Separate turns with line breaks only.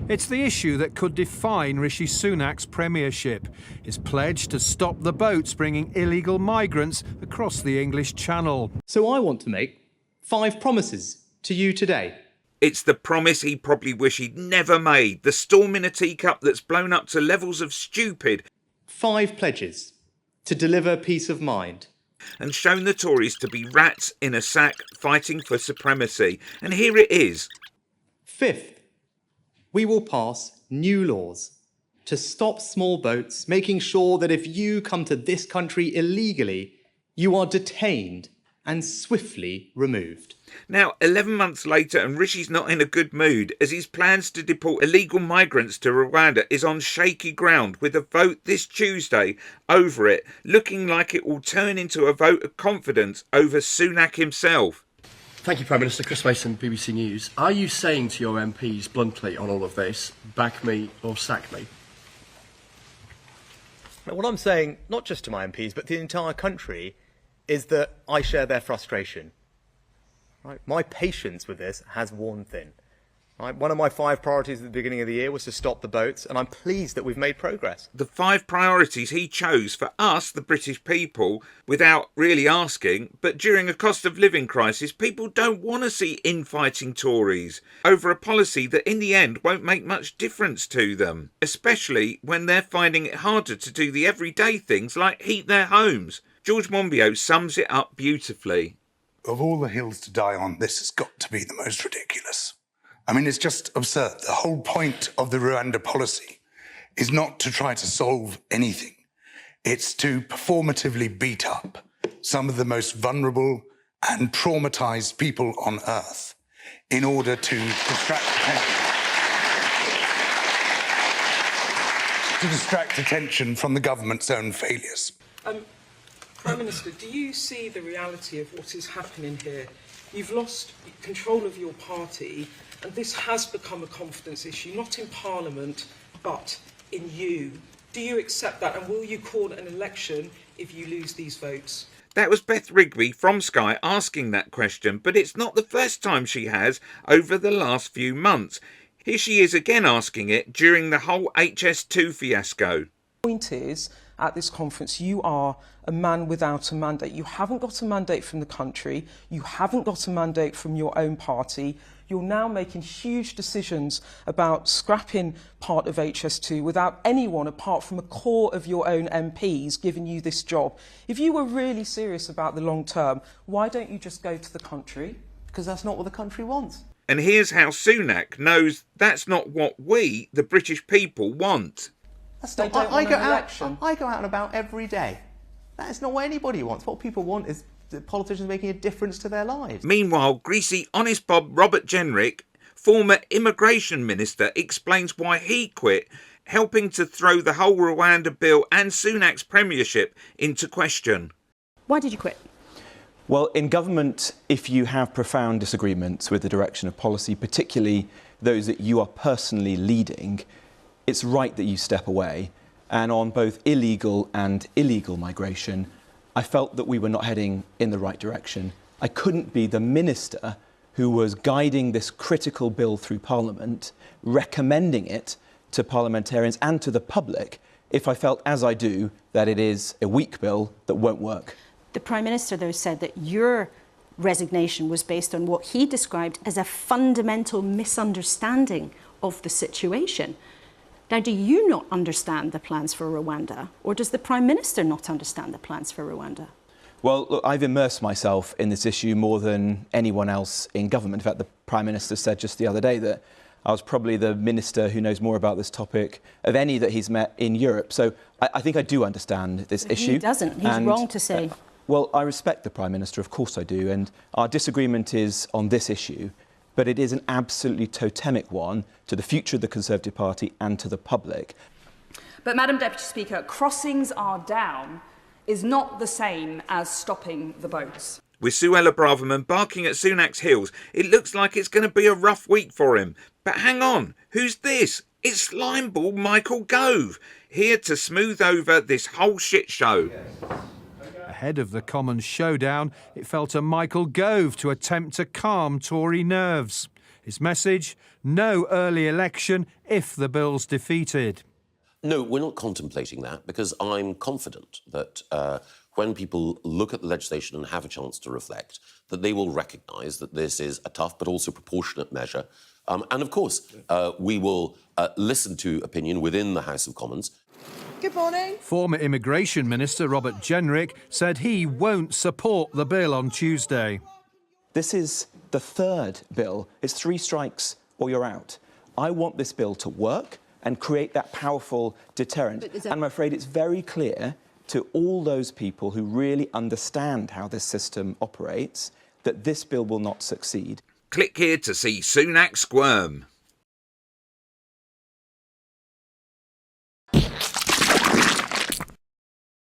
It's the issue that could define Rishi Sunak's premiership, his pledge to stop the boats bringing illegal migrants across the English Channel.
So I want to make 5 promises to you today.
It's the promise he probably wish he'd never made, the storm in a teacup that's blown up to levels of stupid.
5 pledges to deliver peace of mind.
And shown the Tories to be rats in a sack fighting for supremacy. And here it is.
5th, we will pass new laws to stop small boats, making sure that if you come to this country illegally, you are detained and swiftly removed.
Now, 11 months later, and Rishi's not in a good mood, as his plans to deport illegal migrants to Rwanda is on shaky ground, with a vote this Tuesday over it, looking like it will turn into a vote of confidence over Sunak himself.
Thank you, Prime Minister. Chris Mason, BBC News. Are you saying to your MPs bluntly on all of this, back me or sack me?
What I'm saying, not just to my MPs, but to the entire country, is that I share their frustration. Right? My patience with this has worn thin. Right? One of my 5 priorities at the beginning of the year was to stop the boats, and I'm pleased that we've made progress.
The 5 priorities he chose for us, the British people, without really asking, but during a cost of living crisis, people don't want to see infighting Tories over a policy that in the end won't make much difference to them, especially when they're finding it harder to do the everyday things like heat their homes. George Monbiot sums it up beautifully.
Of all the hills to die on, this has got to be the most ridiculous. I mean, it's just absurd. The whole point of the Rwanda policy is not to try to solve anything. It's to performatively beat up some of the most vulnerable and traumatized people on earth in order to distract attention from the government's own failures.
Prime Minister, do you see the reality of what is happening here? You've lost control of your party, and this has become a confidence issue, not in Parliament, but in you. Do you accept that, and will you call an election if you lose these votes?
That was Beth Rigby from Sky asking that question, but it's not the first time she has over the last few months. Here she is again asking it during the whole HS2 fiasco.
The point is, at this conference, you are a man without a mandate. You haven't got a mandate from the country. You haven't got a mandate from your own party. You're now making huge decisions about scrapping part of HS2 without anyone apart from a core of your own MPs giving you this job. If you were really serious about the long term, why don't you just go to the country? Because that's not what the country wants.
And here's how Sunak knows that's not what we, the British people, want.
That's not, I go out and about every day. That is not what anybody wants. What people want is the politicians making a difference to their lives.
Meanwhile, greasy, honest Bob Robert Jenrick, former immigration minister, explains why he quit, helping to throw the whole Rwanda Bill and Sunak's premiership into question.
Why did you quit?
Well, in government, if you have profound disagreements with the direction of policy, particularly those that you are personally leading, it's right that you step away. And on both illegal and illegal migration, I felt that we were not heading in the right direction. I couldn't be the minister who was guiding this critical bill through Parliament, recommending it to parliamentarians and to the public, if I felt, as I do, that it is a weak bill that won't work.
The Prime Minister, though, said that your resignation was based on what he described as a fundamental misunderstanding of the situation. Now, do you not understand the plans for Rwanda, or does the Prime Minister not understand the plans for Rwanda?
Well, look, I've immersed myself in this issue more than anyone else in government. In fact, the Prime Minister said just the other day that I was probably the minister who knows more about this topic of any that he's met in Europe. So I think I do understand this issue.
He doesn't. He's wrong to say.
Well, I respect the Prime Minister, of course I do, and our disagreement is on this issue, but it is an absolutely totemic one to the future of the Conservative Party and to the public.
But, Madam Deputy Speaker, crossings are down is not the same as stopping the boats.
With Suella Braverman barking at Sunak's heels, it looks like it's going to be a rough week for him. But hang on, who's this? It's Slimeball Michael Gove, here to smooth over this whole shit show.
Ahead of the Commons showdown, it fell to Michael Gove to attempt to calm Tory nerves. His message: no early election if the bill's defeated.
No, we're not contemplating that because I'm confident that when people look at the legislation and have a chance to reflect, that they will recognise that this is a tough but also proportionate measure. And of course, we will listen to opinion within the House of Commons.
Good morning.
Former Immigration Minister Robert Jenrick said he won't support the bill on Tuesday.
This is the third bill. It's 3 strikes or you're out. I want this bill to work and create that powerful deterrent. And I'm afraid it's very clear to all those people who really understand how this system operates that this bill will not succeed.
Click here to see Sunak squirm.